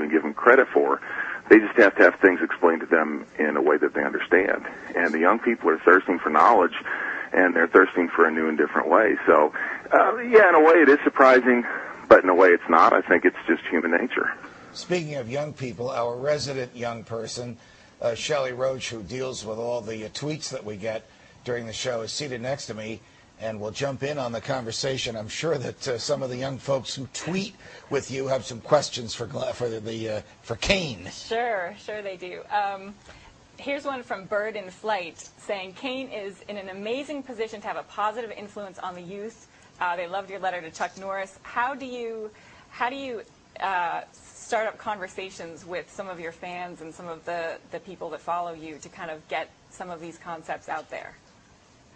even give them credit for. They just have to have things explained to them in a way that they understand. And the young people are thirsting for knowledge, and they're thirsting for a new and different way. So, yeah, in a way it is surprising, but in a way it's not. I think it's just human nature. Speaking of young people, our resident young person, Shelley Roach, who deals with all the tweets that we get during the show, is seated next to me and will jump in on the conversation. I'm sure that some of the young folks who tweet with you have some questions for Kane. Sure they do. Here's one from Bird in Flight saying, Kane is in an amazing position to have a positive influence on the youth. They loved your letter to Chuck Norris. How do you start up conversations with some of your fans and some of the people that follow you to kind of get some of these concepts out there?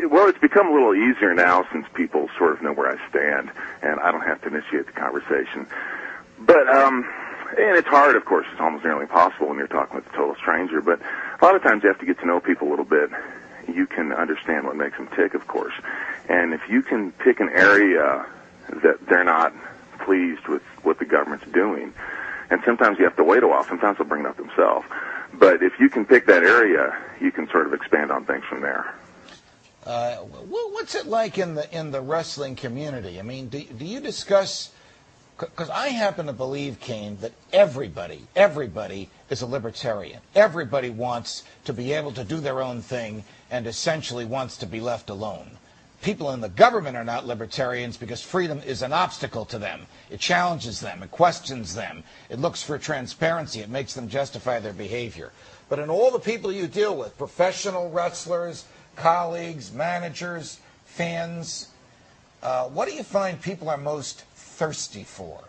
Well, it's become a little easier now since people sort of know where I stand, and I don't have to initiate the conversation. But, and it's hard, of course. It's almost nearly impossible when you're talking with a total stranger. But a lot of times you have to get to know people a little bit. You can understand what makes them tick, of course. And if you can pick an area that they're not pleased with what the government's doing, and sometimes you have to wait a while. Sometimes they'll bring it up themselves. But if you can pick that area, you can sort of expand on things from there. What's it like in the wrestling community? I mean, do you discuss? Because I happen to believe, Kane, that everybody is a libertarian. Everybody wants to be able to do their own thing and essentially wants to be left alone. People in the government are not libertarians because freedom is an obstacle to them. It challenges them. It questions them. It looks for transparency. It makes them justify their behavior. But in all the people you deal with, professional wrestlers, colleagues, managers, fans, what do you find people are most thirsty for?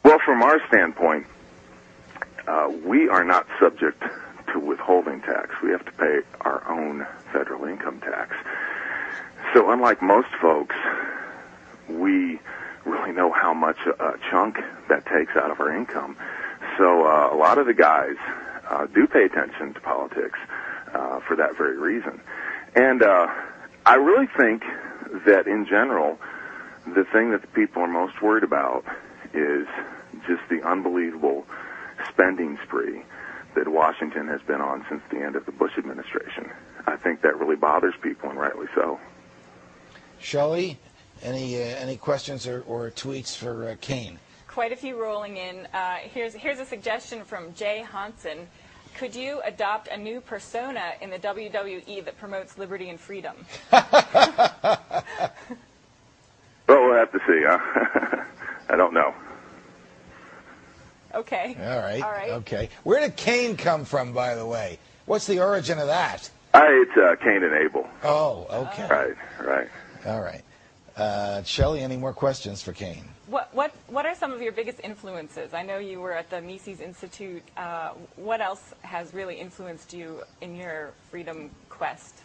Well, from our standpoint, we are not subject to withholding tax. We have to pay our own federal income tax. So unlike most folks, we really know how much a chunk that takes out of our income. So a lot of the guys do pay attention to politics for that very reason. And I really think that in general, the thing that the people are most worried about is just the unbelievable spending spree that Washington has been on since the end of the Bush administration. I think that really bothers people, and rightly so. Shelley, any questions or tweets for Kane? Quite a few rolling in. Here's a suggestion from Jay Hansen. Could you adopt a new persona in the WWE that promotes liberty and freedom? Well, we'll have to see. I don't know. Okay. All right. Okay. Where did Kane come from, by the way? What's the origin of that? It's Cain and Abel. Oh, okay. Right. All right. Shelley, any more questions for Kane? What are some of your biggest influences? I know you were at the Mises Institute. What else has really influenced you in your freedom quest?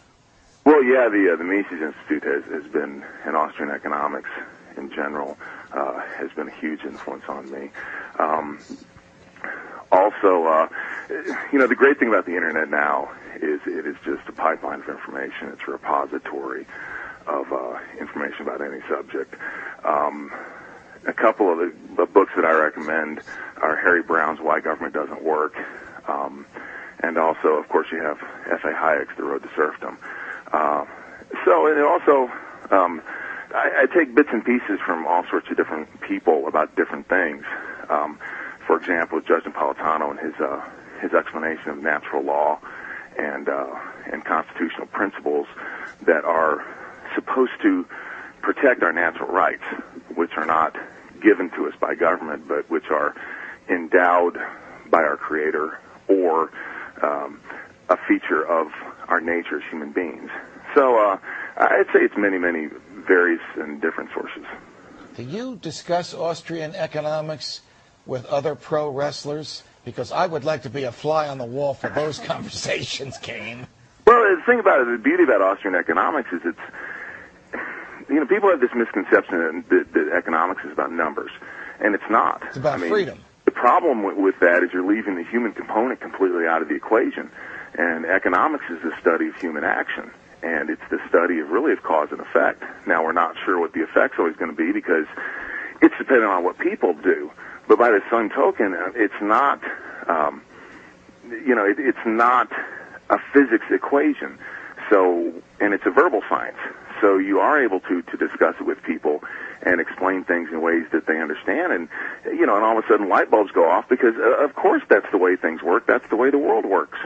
Well, yeah, the Mises Institute has been, and Austrian economics in general, has been a huge influence on me. Also, the great thing about the Internet now is it is just a pipeline of information. It's a repository of information about any subject. A couple of the books that I recommend are Harry Brown's Why Government Doesn't Work, and also, of course, you have F.A. Hayek's The Road to Serfdom. I take bits and pieces from all sorts of different people about different things. For example, Judge Napolitano and his explanation of natural law and constitutional principles that are supposed to protect our natural rights, which are not given to us by government, but which are endowed by our Creator or a feature of our nature as human beings. So I'd say it's many, many various and different sources. Do you discuss Austrian economics with other pro wrestlers? Because I would like to be a fly on the wall for those conversations, Kane. Well, the thing about it, the beauty about Austrian economics is people have this misconception that economics is about numbers, and it's not. It's about freedom. The problem with that is you're leaving the human component completely out of the equation, and economics is the study of human action, and it's the study of cause and effect. Now, we're not sure what the effect's always going to be because it's dependent on what people do, But by the same token, it's not, it's not a physics equation. So, and it's a verbal science. So you are able to discuss it with people and explain things in ways that they understand. And, and all of a sudden light bulbs go off because, of course, that's the way things work. That's the way the world works.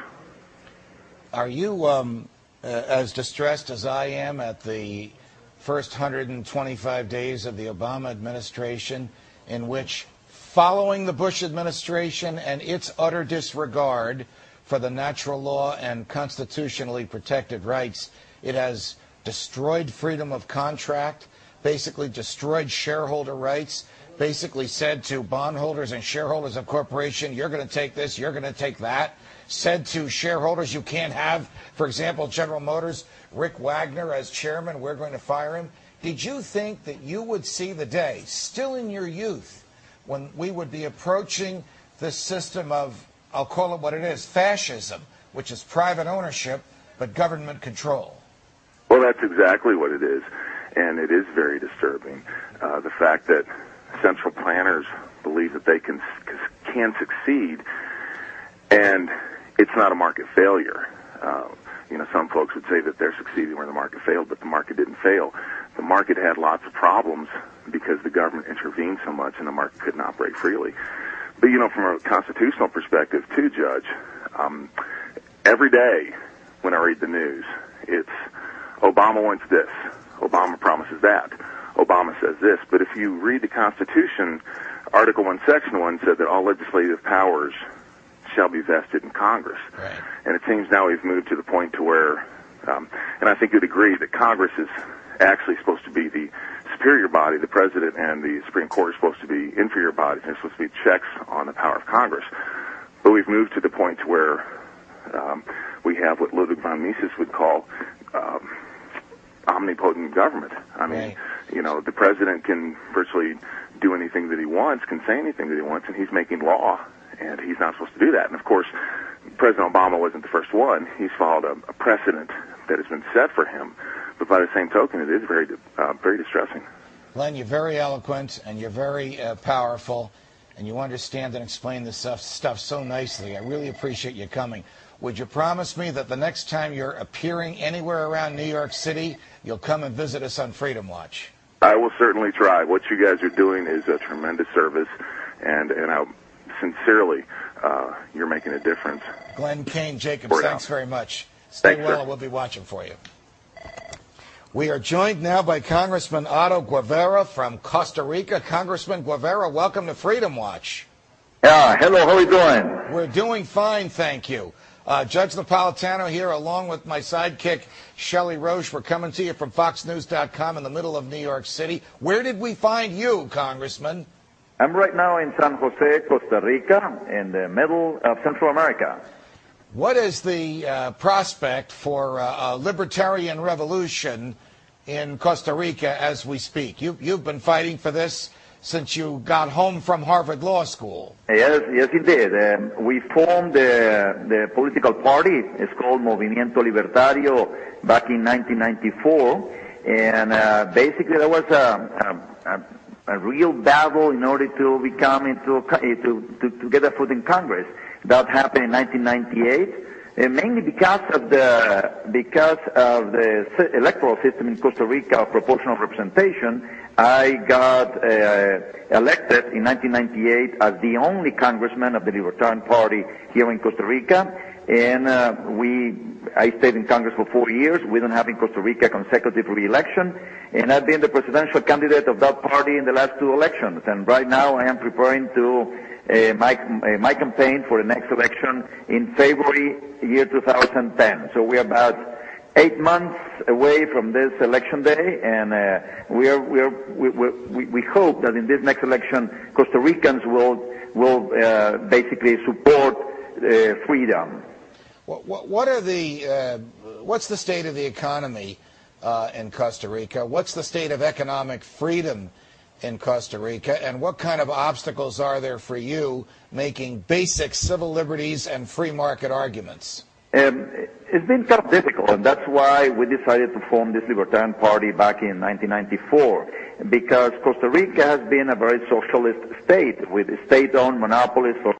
Are you as distressed as I am at the first 125 days of the Obama administration, in which, following the Bush administration and its utter disregard for the natural law and constitutionally protected rights, it has destroyed freedom of contract, basically destroyed shareholder rights, basically said to bondholders and shareholders of corporation, you're going to take this, you're going to take that, said to shareholders you can't have, for example, General Motors, Rick Wagner as chairman, we're going to fire him. Did you think that you would see the day, still in your youth, when we would be approaching this system of, I'll call it what it is, fascism, which is private ownership but government control? Well, that's exactly what it is, and it is very disturbing. The fact that central planners believe that they can succeed, and it's not a market failure. Some folks would say that they're succeeding where the market failed, but the market didn't fail. The market had lots of problems because the government intervened so much and the market couldn't operate freely. But, from a constitutional perspective, too, Judge, every day when I read the news, it's Obama wants this, Obama promises that, Obama says this. But if you read the Constitution, Article 1, Section 1 said that all legislative powers shall be vested in Congress. Right. And it seems now we've moved to the point to where, and I think you'd agree, that Congress is actually supposed to be the superior body. The President and the Supreme Court are supposed to be inferior bodies. They're supposed to be checks on the power of Congress. But we've moved to the point to where we have what Ludwig von Mises would call omnipotent government. I mean, right. The President can virtually do anything that he wants, can say anything that he wants, and he's making law. And he's not supposed to do that. And, of course, President Obama wasn't the first one. He's followed a precedent that has been set for him. But by the same token, it is very, very distressing. Glenn, you're very eloquent, and you're very powerful, and you understand and explain this stuff so nicely. I really appreciate you coming. Would you promise me that the next time you're appearing anywhere around New York City, you'll come and visit us on Freedom Watch? I will certainly try. What you guys are doing is a tremendous service, and I sincerely, you're making a difference. Glenn Kane Jacobs, thanks very much. Stay Thanks, well, sir. and we'll be watching for you. We are joined now by Congressman Otto Guevara from Costa Rica. Congressman Guevara, welcome to Freedom Watch. Yeah, hello, how are you doing? We're doing fine, thank you. Judge Napolitano here, along with my sidekick, Shelley Roche. We're coming to you from FoxNews.com in the middle of New York City. Where did we find you, Congressman? I'm right now in San Jose, Costa Rica, in the middle of Central America. What is the prospect for a libertarian revolution in Costa Rica as we speak? You've been fighting for this since you got home from Harvard Law School. Yes, indeed. We formed the political party. It's called Movimiento Libertario back in 1994. And basically there was a real battle in order to become to get a foot in Congress. That happened in 1998, mainly because of the electoral system in Costa Rica of proportional representation. I got elected in 1998 as the only congressman of the Libertarian Party here in Costa Rica, and I stayed in Congress for 4 years. We don't have in Costa Rica a consecutive re-election, and I've been the presidential candidate of that party in the last 2 elections. And right now I am preparing to my campaign for the next election in February year 2010. So we're about 8 months away from this election day, and we hope that in this next election, Costa Ricans will basically support freedom. What's the state of the economy in Costa Rica? What's the state of economic freedom in Costa Rica, and what kind of obstacles are there for you making basic civil liberties and free market arguments? It's been kind of difficult, and that's why we decided to form this Libertarian Party back in 1994, because Costa Rica has been a very socialist state with state-owned monopolies for